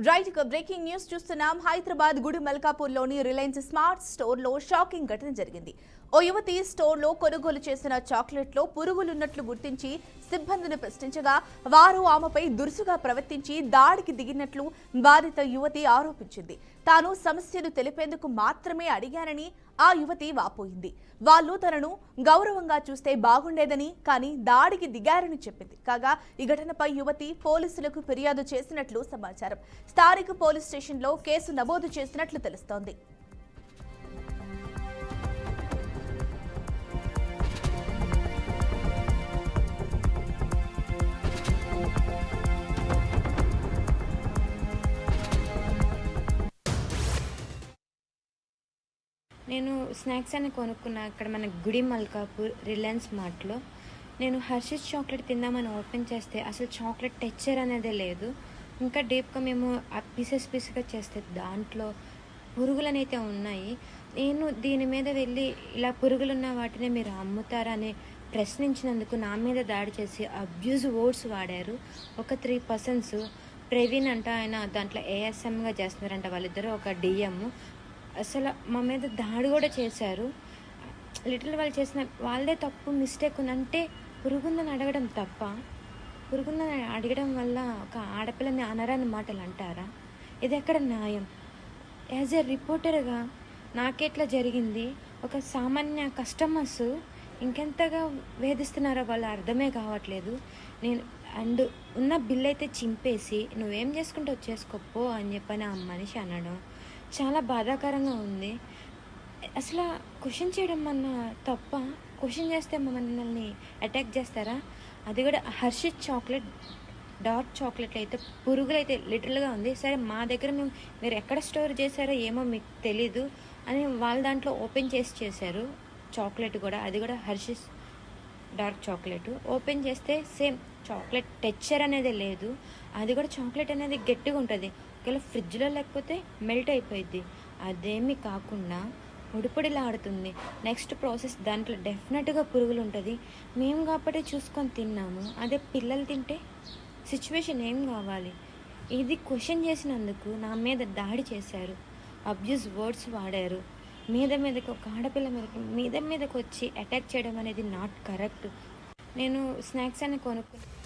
Right breaking news చూస్తున్నాం. హైదరాబాద్ గుడి మల్కాపూర్లోని Reliance smart స్టోర్లో షాకింగ్ ఘటన జరిగింది. ఓ యువతి స్టోర్లో కొనుగోలు చేసిన చాక్లెట్లో పురుగులున్నట్లు గుర్తించి సిబ్బందిని ప్రశ్నించగా వారు ఆమెపై దురుసుగా ప్రవర్తించి దాడికి దిగినట్లు బాధిత యువతి ఆరోపించింది. తాను సమస్యలు తెలిపేందుకు మాత్రమే అడిగానని ఆ యువతి వాపోయింది. వాళ్ళు తనను గౌరవంగా చూస్తే బాగుండేదని, కానీ దాడికి దిగారని చెప్పింది. కాగా ఈ ఘటనపై యువతి పోలీసులకు ఫిర్యాదు చేసినట్లు సమాచారం. స్థానిక పోలీస్ స్టేషన్లో కేసు నమోదు చేసినట్లు తెలుస్తోంది. నేను స్నాక్స్ అని కొనుక్కున్నా ఇక్కడ మన గుడి మల్కాపూర్ రిలయన్స్ మార్ట్లో. నేను హర్షీస్ చాక్లెట్ తిందామని ఓపెన్ చేస్తే అసలు చాక్లెట్ టెక్స్చర్ అనేదే లేదు. ఇంకా డీప్గా మేము పీసెస్గా చేస్తే దాంట్లో పురుగులనైతే ఉన్నాయి. నేను దీని మీద వెళ్ళి ఇలా పురుగులున్న వాటిని మీరు అమ్ముతారని ప్రశ్నించినందుకు నా మీద దాడి చేసి అబ్యూజ్ వర్డ్స్ వాడారు. ఒక 3 పర్సన్స్ ప్రవీణ్ అంట, ఆయన దాంట్లో ఏఎస్ఎంగా చేస్తున్నారంట, వాళ్ళిద్దరూ ఒక డిఎం. అసలు మా మీద దాడి కూడా చేశారు. లిటిల్ వాళ్ళు చేసిన వాళ్ళదే తప్పు, మిస్టేక్ అంటే పురుగుందని అడగడం తప్ప? పురుగుందని అడగడం వల్ల ఒక ఆడపిల్లని అనరాని మాటలు అంటారా? ఇది ఎక్కడ న్యాయం? యాజ్ ఏ రిపోర్టర్గా నాకెట్లా జరిగింది, ఒక సామాన్య కస్టమర్స్ ఇంకెంతగా వేధిస్తున్నారో వాళ్ళు అర్థమే కావట్లేదు. నేను అండ్ ఉన్న బిల్ అయితే చింపేసి నువ్వేం చేసుకుంటే వచ్చేసుకోపో అని చెప్పని ఆ మనిషి అనడం చాలా బాధాకరంగా ఉంది. అసలు క్వశ్చన్ చేయడం అన్న తప్ప? క్వశ్చన్ చేస్తే మమ్మల్ని అటాక్ చేస్తారా? అది కూడా హర్షిత్ చాక్లెట్, డార్క్ చాక్లెట్లు అయితే పురుగులు అయితే లిటరల్గా ఉంది. సరే, మా దగ్గర మీరు ఎక్కడ స్టోర్ చేశారో ఏమో మీకు తెలీదు అని వాళ్ళ దాంట్లో ఓపెన్ చేశారు చాక్లెట్ కూడా. అది కూడా హర్షిత్ డార్క్ చాక్లెట్ ఓపెన్ చేస్తే సేమ్ చాక్లెట్ టెక్స్చర్ అనేది లేదు. అది కూడా చాక్లెట్ అనేది గట్టిగా ఉంటుంది, ఒకవేళ ఫ్రిడ్జ్లో లేకపోతే మెల్ట్ అయిపోయింది. అదేమీ కాకుండా పొడిలాడుతుంది. నెక్స్ట్ ప్రాసెస్ దాంట్లో డెఫినెట్గా పురుగులు ఉంటుంది. మేము కాబట్టి చూసుకొని తిన్నాము. అదే పిల్లలు తింటే సిచ్యువేషన్ ఏం కావాలి? ఇది క్వశ్చన్ చేసినందుకు నా మీద దాడి చేశారు, అబ్యూజ్ వర్డ్స్ వాడారు. మీదకి ఒక ఆడపిల్ల మీదకి వచ్చి అటాక్ చేయడం అనేది నాట్ కరెక్ట్. నేను స్నాక్స్ అని కొనుక్కున్నాను.